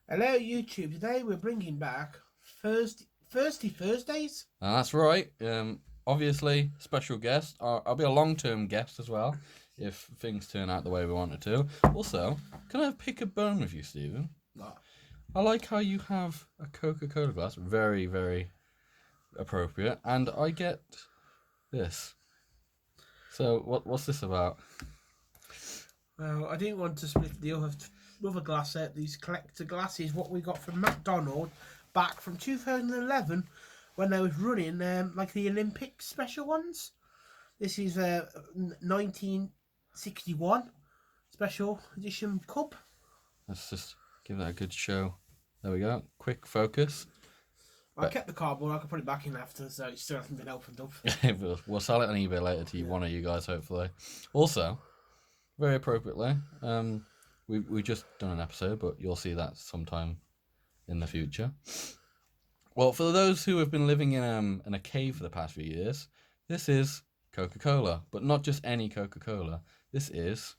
Hello YouTube, today we're bringing back Thirsty Thursdays. That's right. Obviously, special guest. I'll be a long-term guest as well, if things turn out the way we want it to. Also, can I pick a bone with you, Stephen? No. I like how you have a Coca-Cola glass. Very, very appropriate. And I get this. So, what's this about? Well, I didn't want to split the other glass set. These collector glasses, what we got from McDonald's back from 2011 when they was running like the Olympic special ones. This is 1961 special edition cup. Let's just give that a good show. There we go. Quick focus. I kept the cardboard. I could put it back in after, so it still hasn't been opened up. We'll sell it on eBay later to one of you guys, hopefully. Also, very appropriately, we just done an episode, but you'll see that sometime in the future. Well, for those who have been living in a cave for the past few years, this is Coca-Cola, but not just any Coca-Cola. This is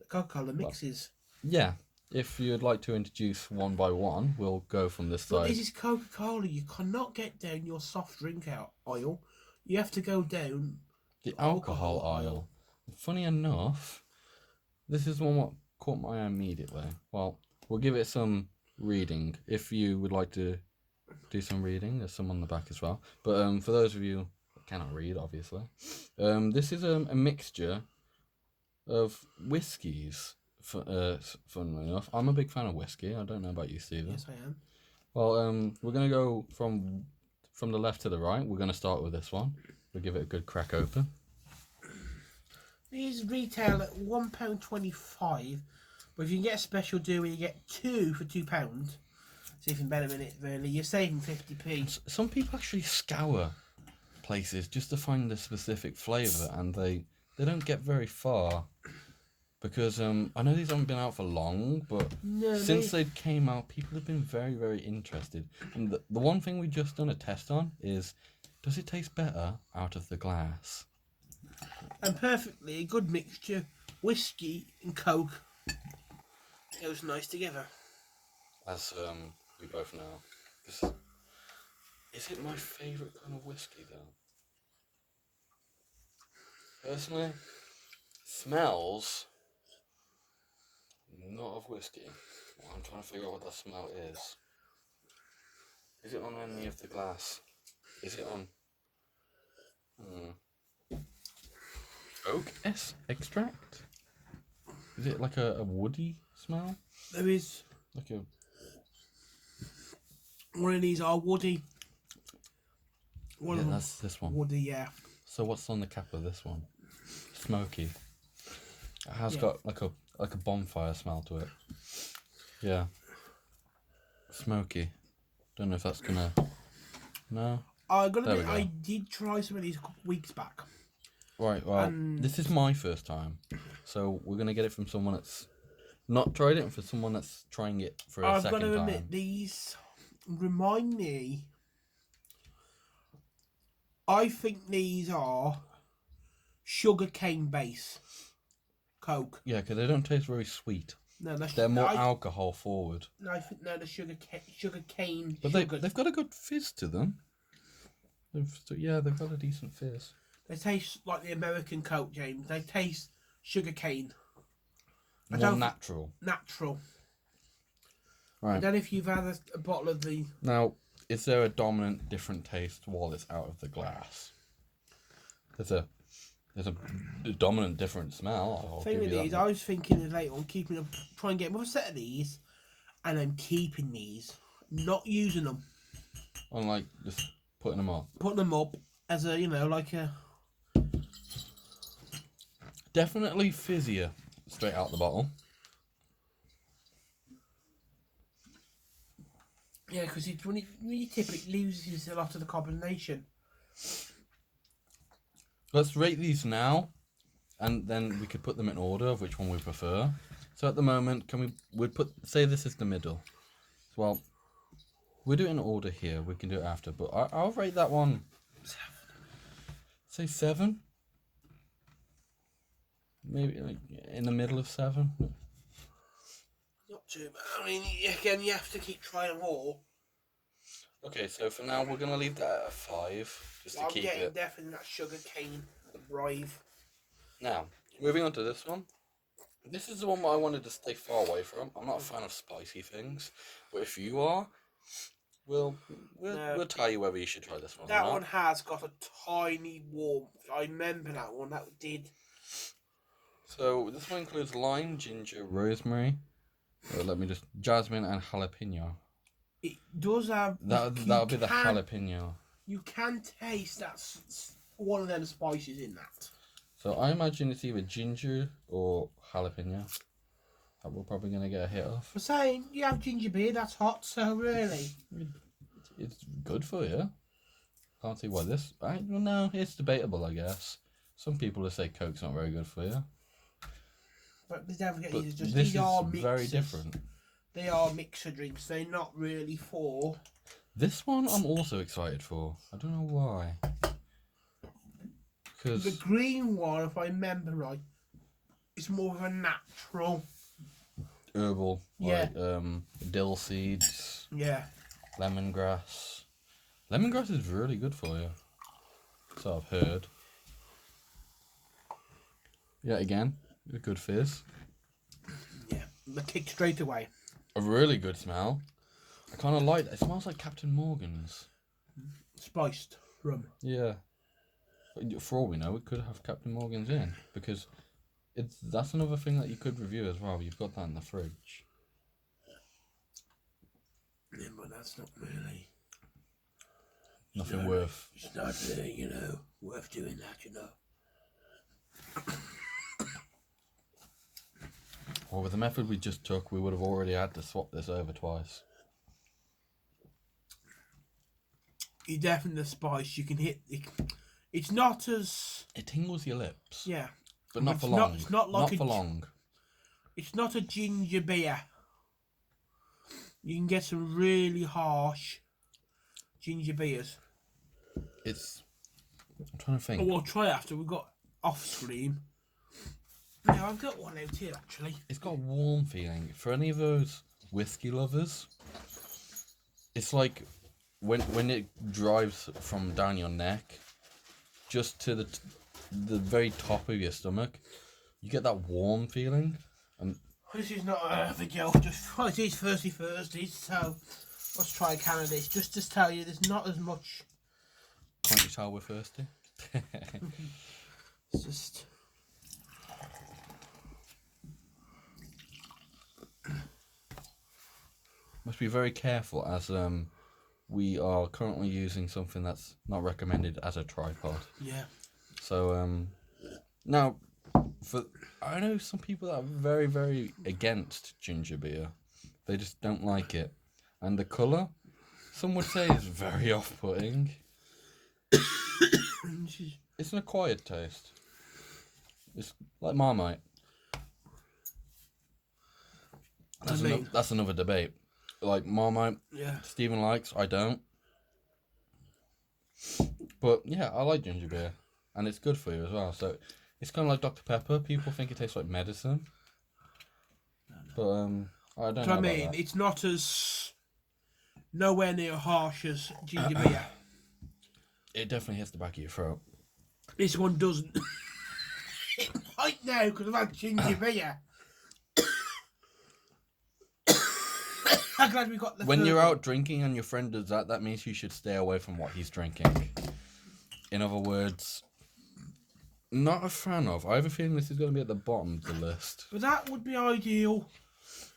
Coca-Cola mixes. Yeah. If you'd like to introduce one by one, we'll go from this But side. this is Coca-Cola. You cannot get down your soft drink aisle. You have to go down The alcohol aisle. Funny enough, this is one what caught my eye immediately. Well, we'll give it some reading. If you would like to do some reading, there's some on the back as well. But for those of you that cannot read, obviously, this is a mixture of whiskies. Funnily enough, I'm a big fan of whiskey. I don't know about you, Stephen. Yes, I am. Well, we're gonna go from the left to the right. We're gonna start with this one. We'll give it a good crack open. These retail at £1.25, but if you can get a special deal where you get two for £2, it's even better than it. Really, you're saving 50p. Some people actually scour places just to find the specific flavour, and they don't get very far. Because I know these haven't been out for long, but since they came out, people have been very, very interested. And the one thing we just done a test on is, does it taste better out of the glass? And perfectly a good mixture, whiskey and Coke. It goes nice together. As we both know. Is it my favourite kind of whiskey though? Personally, smells not of whiskey. Well, I'm trying to figure out what that smell is. Is it on any of the glass? Is it on oak extract? Is it like a woody smell? There is Like a one of these are woody. One of them, that's this one. woody, yeah. So what's on the cap of this one? Smoky. It has got like a bonfire smell to it. Yeah. Smoky. Don't know if that's gonna. No. I did try some of these a couple of weeks back. Right. Well, this is my first time, so we're gonna get it from someone that's not tried it, and for someone that's trying it for a second time. I've got to admit, these remind me. I think these are sugar cane base Coke. Yeah, because they don't taste very sweet. No, they're more alcohol forward. No, I think they're the sugar cane. But they've got a good fizz to them. They've got a decent fizz. They taste like the American Coke, James. They taste sugar cane. More natural. Natural. Right. I don't know if you've had a bottle of the. Now, is there a dominant different taste while it's out of the glass? There's a dominant different smell. Thing with these, I was thinking of later on try and get another set of these, and I'm keeping these, not using them. On like just putting them up. Putting them up as a like a. Definitely fizzier straight out the bottle. Yeah, because when you tip it loses a lot of the carbonation. Let's rate these now, and then we could put them in order of which one we prefer. So at the moment, we'd say this is the middle. Well, we'll do it in order here. We can do it after, but I'll rate that one. 7. Say 7. Maybe like in the middle of 7. Not too bad. I mean, again, you have to keep trying them all. Okay, so for now we're gonna leave that at a 5, just to I'm keep getting it. definitely that sugar cane, the brave. Now, moving on to this one. This is the one I wanted to stay far away from. I'm not a fan of spicy things, but if you are, we'll tell you whether you should try this one or That not. one has got a tiny warmth. I remember that one. That did. So this one includes lime, ginger, rosemary. Let me just jasmine and jalapeno. It does have. That'll be the jalapeno. You can taste that's one of them spices in that. So I imagine it's either ginger or jalapeno that we're probably gonna get a hit of. For saying you have ginger beer, that's hot. So really, It's good for you. Can't see why this. No, it's debatable, I guess. Some people will say Coke's not very good for you. but don't forget, But these are is mixers. very different. They are mixer drinks. They're not really for. This one I'm also excited for. I don't know why. Because The green one, if I remember right, is more of a natural. herbal, Yeah. like dill seeds, Yeah. lemongrass. Lemongrass is really good for you. So I've heard. Yeah, again, a good fizz. Yeah. The kick straight away. A really good smell. I kind of like that. It smells like Captain Morgan's. Spiced rum. Yeah. For all we know, it could have Captain Morgan's in, because that's another thing that you could review as well. You've got that in the fridge. Yeah, but that's not really. Nothing worth. It's not really, worth doing that, Well, with the method we just took, we would have already had to swap this over twice. You definitely the spice. You can hit. It's not as. It tingles your lips. Yeah. But not It's for not- long. it's not like for long. It's not a ginger beer. You can get some really harsh ginger beers. I'm trying to think. Oh, we'll try after. We've got off screen. Yeah, I've got one out here actually. It's got a warm feeling. For any of those whiskey lovers, it's like when it drives from down your neck just to the very top of your stomach, you get that warm feeling. And This is not a video, it is Thirsty Thursdays, so let's try a can of this. Just to tell you, there's not as much. can't you tell we're thirsty? It's just. Must be very careful, as we are currently using something that's not recommended as a tripod. Yeah. So now, I know some people that are very, very against ginger beer. They just don't like it, and the colour, some would say, is very off-putting. It's an acquired taste. It's like Marmite. That's another debate. Like Marmite, Yeah. Stephen likes, I don't. But yeah, I like ginger beer, and it's good for you as well. So it's kind of like Dr. Pepper. People think it tastes like medicine, but I don't know. I mean, it's not as nowhere near harsh as ginger beer. It definitely hits the back of your throat. This one doesn't. Right now, because I've had ginger beer. I'm glad we got the. When you're out drinking and your friend does that, that means you should stay away from what he's drinking. In other words, not a fan of. I have a feeling this is going to be at the bottom of the list. But that would be ideal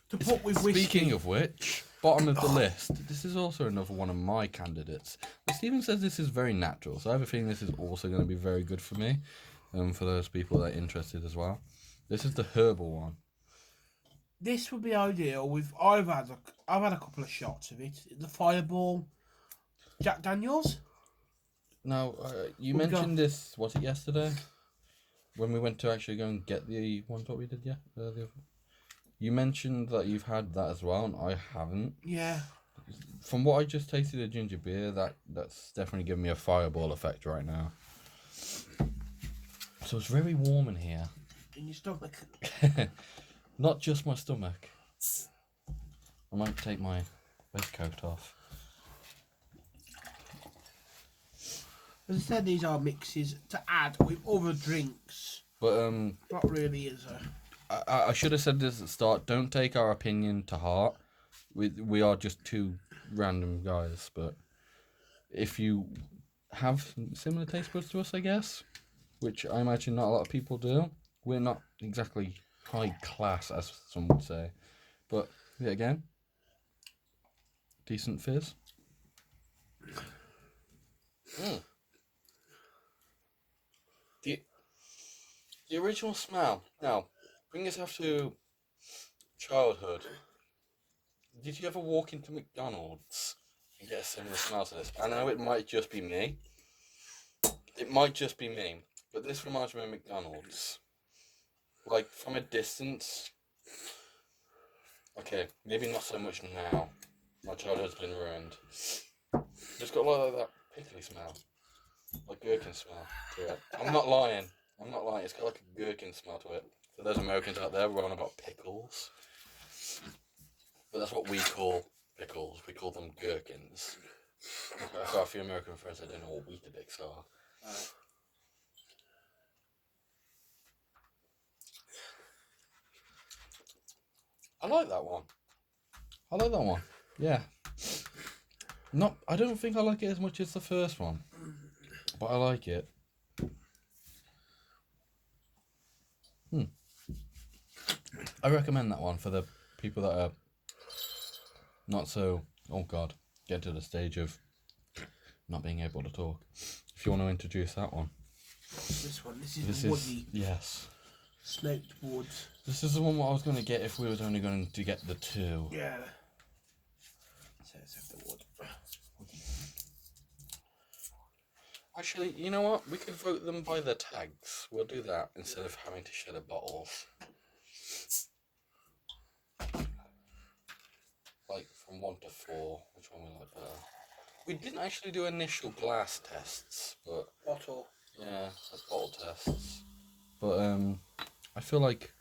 to put with whiskey. Speaking of which, bottom of the list, this is also another one of my candidates. But Stephen says this is very natural, so I have a feeling this is also going to be very good for me, for those people that are interested as well. This is the herbal one. This would be ideal with. I've had a couple of shots of it. The Fireball, Jack Daniels. Now, you mentioned this. Was it yesterday? When we went to actually go and get the ones what we did, yeah. You mentioned that you've had that as well, and I haven't. Yeah. From what I just tasted of ginger beer, that's definitely giving me a fireball effect right now. So it's very warm in here. In your stomach. Not just my stomach. I might take my waistcoat off. As I said, these are mixes to add with other drinks. But Not really, is there? I should have said this at the start. Don't take our opinion to heart. We are just two random guys. But if you have similar taste buds to us, I guess, which I imagine not a lot of people do. We're not exactly high class, as some would say. But yet again, decent fizz. Mm. The original smell. Now, bring yourself to childhood. Did you ever walk into McDonald's and get a similar smell to this? I know it might just be me. It might just be me. But this reminds me of McDonald's. Like, from a distance. Okay, maybe not so much now. My childhood's been ruined. It's got a lot of that pickly smell. Like gherkin smell to it. I'm not lying. It's got like a gherkin smell to it. For those Americans out there, we're on about pickles. But that's what we call pickles. We call them gherkins. I've got a few American friends that don't know what Weetabix are. I like that one. Yeah. I don't think I like it as much as the first one. But I like it. I recommend that one for the people that are not so, oh God, get to the stage of not being able to talk. If you want to introduce that one. This one, this is woody. Yes. Smoked wood. This is the one I was going to get if we was only going to get the two. Yeah. So let's have the wood. Actually, you know what? We could vote them by the tags. We'll do that instead of having to share the bottles. Like from 1 to 4, which one we like better? We didn't actually do initial glass tests, but Bottle. yeah, like bottle tests. But I feel like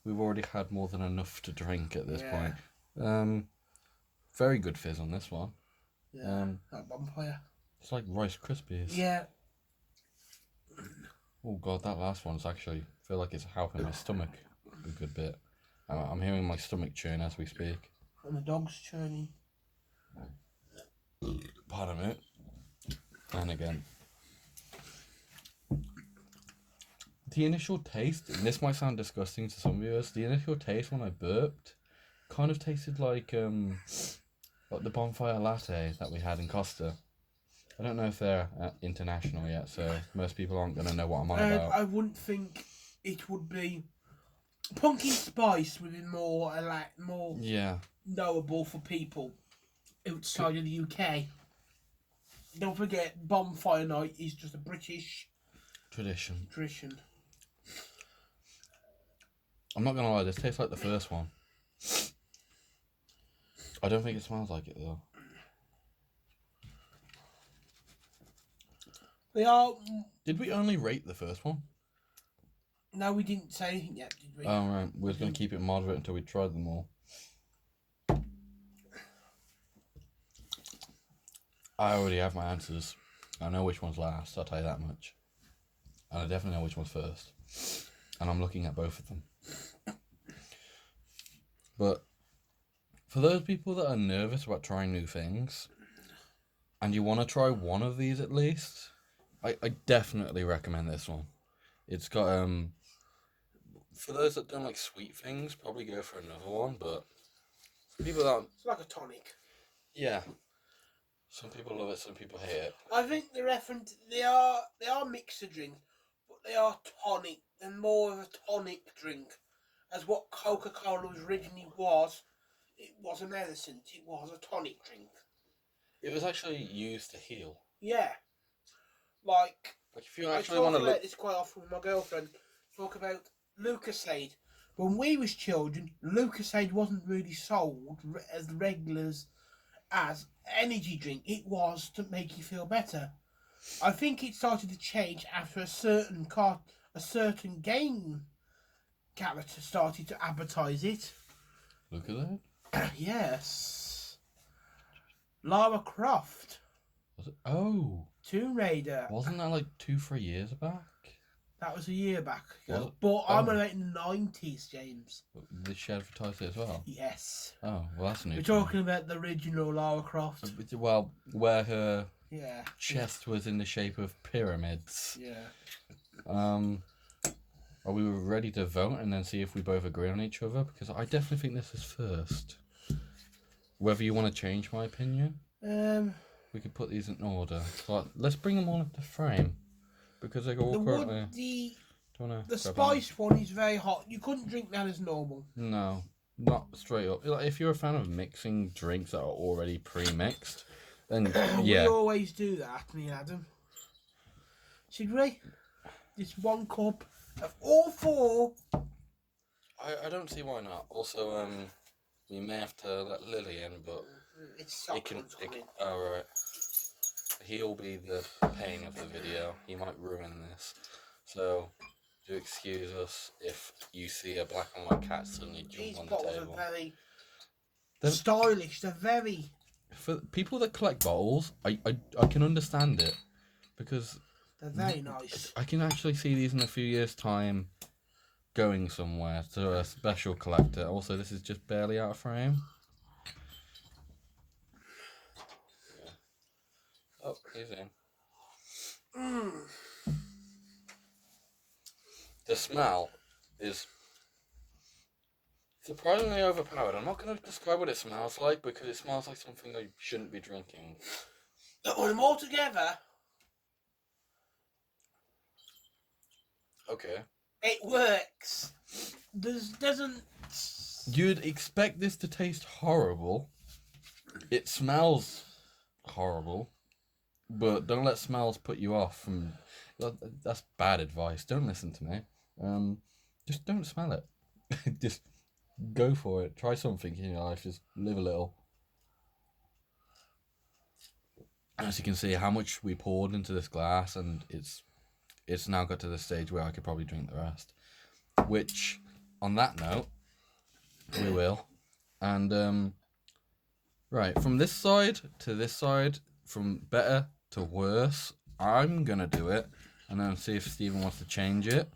we've already had more than enough to drink at this point. Very good fizz on this one. Yeah. That bonfire. It's like Rice Krispies. Yeah. Oh God, that last one's actually I feel like it's helping my stomach a good bit. I'm hearing my stomach churn as we speak. And the dog's churning. Pardon me. And again. The initial taste, and this might sound disgusting to some viewers, the initial taste when I burped kind of tasted like the bonfire latte that we had in Costa. I don't know if they're international yet, so most people aren't going to know what I'm on about. I wouldn't think it would be... Pumpkin spice would be more knowable for people outside of the UK. Don't forget, bonfire night is just a British tradition. I'm not going to lie, this tastes like the first one. I don't think it smells like it though. They are... Did we only rate the first one? No, we didn't say anything yet, did we? Oh, right. We were going to keep it moderate until we tried them all. I already have my answers. I know which one's last, I'll tell you that much. And I definitely know which one's first. And I'm looking at both of them. But for those people that are nervous about trying new things, and you want to try one of these at least, I definitely recommend this one. It's got, for those that don't like sweet things, probably go for another one, but for people that... It's like a tonic. Yeah. Some people love it, some people hate it. I think they are mixer drinks, but they are tonic. They're more of a tonic drink. As what Coca-Cola originally was, it was a medicine. It was a tonic drink. It was actually used to heal. Yeah. Like if you actually want to look... this quite often with my girlfriend. Talk about Lucasade. When we was children, Lucasade wasn't really sold as regulars as energy drink. It was to make you feel better. I think it started to change after a certain game character started to advertise it. Look at that. Yes. Lara Croft. Was it? Oh, Tomb Raider. wasn't that like 2-3 years back? That was a year back Was ago. it? But I'm Oh. about in the 90s, James. Did she advertise it as well? Yes. Oh, well, that's new. We're to me. talking about the original Lara Croft. Well, where her Yeah. chest was in the shape of pyramids. Yeah. Are we ready to vote and then see if we both agree on each other? Because I definitely think this is first. Whether you want to change my opinion, we could put these in order. But let's bring them all into frame because they're all currently. The spiced one is very hot. You couldn't drink that as normal. No, not straight up. Like, if you're a fan of mixing drinks that are already pre-mixed, then yeah. We always do that, me and Adam. Should we? Just 1 cup of all 4. I don't see why not. Also, we may have to let Lily in, but It's coming. Oh, right. He'll be the pain of the video. He might ruin this. So, do excuse us if you see a black and white cat suddenly These jump on the bottles table. are very They're- stylish. They're very... For people that collect bottles, I can understand it. Because They're very nice. I can actually see these in a few years' time going somewhere to a special collector. Also, this is just barely out of frame. Yeah. Oh, he's in. The smell is surprisingly overpowered. I'm not going to describe what it smells like because it smells like something I shouldn't be drinking. Put them all together. Okay. It works. Doesn't... You'd expect this to taste horrible. It smells horrible. But don't let smells put you off from... That's bad advice. Don't listen to me. Just don't smell it. Just go for it. Try something in your life. Just live a little. As you can see, how much we poured into this glass, and it's now got to the stage where I could probably drink the rest. Which, on that note, we will. And, right, from this side to this side, from better to worse, I'm going to do it, and then see if Stephen wants to change it.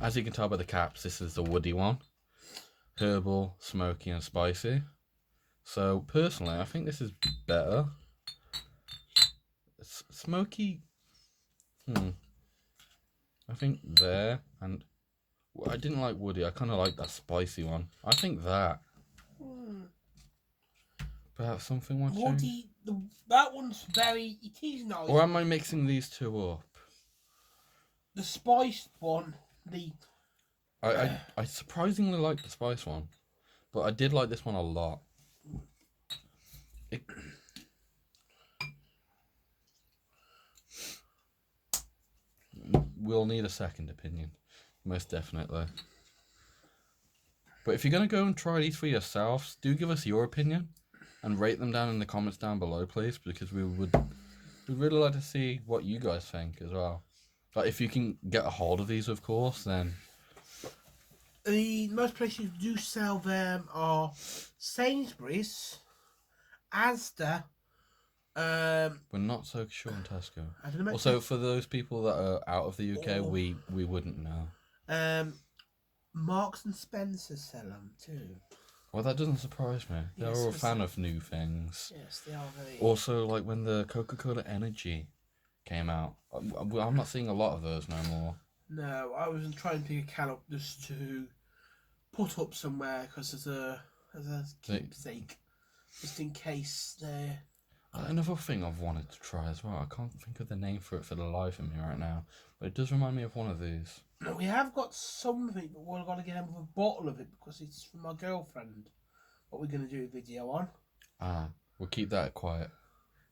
As you can tell by the caps, this is the woody one. Herbal, smoky, and spicy. So, personally, I think this is better. Smoky... I think there, and I didn't like woody. I kind of like that spicy one. I think that. Perhaps something wants to. Woody, that one's very... It is nice. Or am I mixing these two up? The spiced one, I surprisingly like the spice one, but I did like this one a lot. We'll need a second opinion, most definitely. But if you're going to go and try these for yourselves, do give us your opinion and rate them down in the comments down below, please, because we'd really like to see what you guys think as well. Like, if you can get a hold of these, of course, then... The most places do sell them are Sainsbury's, Asda, We're not so sure on Tesco. I don't know. Also, for those people that are out of the UK, we wouldn't know. Marks and Spencer sell them too. Well, that doesn't surprise me. They're Yes, all a fan of new things. Yes, they are very... Also, like when the Coca Energy came out, I'm not seeing a lot of those no more. No, I was trying to pick a can up just to put up somewhere because as a keepsake, just in case they're... Another thing I've wanted to try as well. I can't think of the name for it for the life of me right now, but it does remind me of one of these. No, we have got something, but we're going to get another bottle of it because it's from my girlfriend. What we're going to do a video on. We'll keep that quiet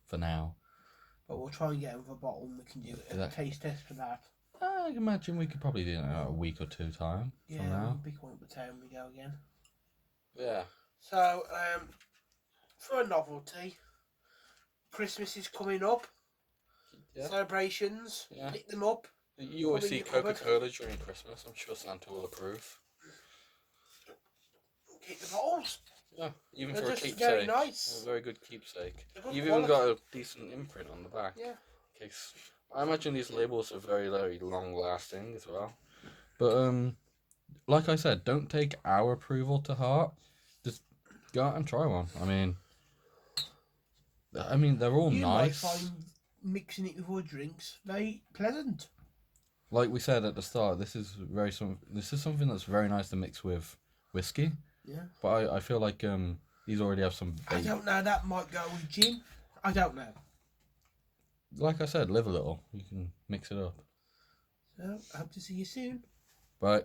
for now. But we'll try and get another bottle and we can do a taste test for that. I can imagine we could probably do it in a week or two time from now. We'll pick one up the town and we go again. Yeah. So, for a novelty, Christmas is coming up. Yeah. Celebrations. Yeah. Pick them up. You always see Coca-Cola during Christmas. I'm sure Santa will approve. Keep the bottles. Yeah, even They're for a just keepsake. very nice. A very good keepsake. They're good You've even quality. got a decent imprint on the back. Yeah. Case. I imagine these labels are very, very long lasting as well. But like I said, don't take our approval to heart. Just go out and try one. I mean, they're all You might nice. find mixing it with your drinks very pleasant. Like we said at the start, this is something that's very nice to mix with whiskey. Yeah. But I feel like these already have some I bait. don't know. That might go with gin. I don't know. Like I said, live a little. You can mix it up. So I hope to see you soon. Bye.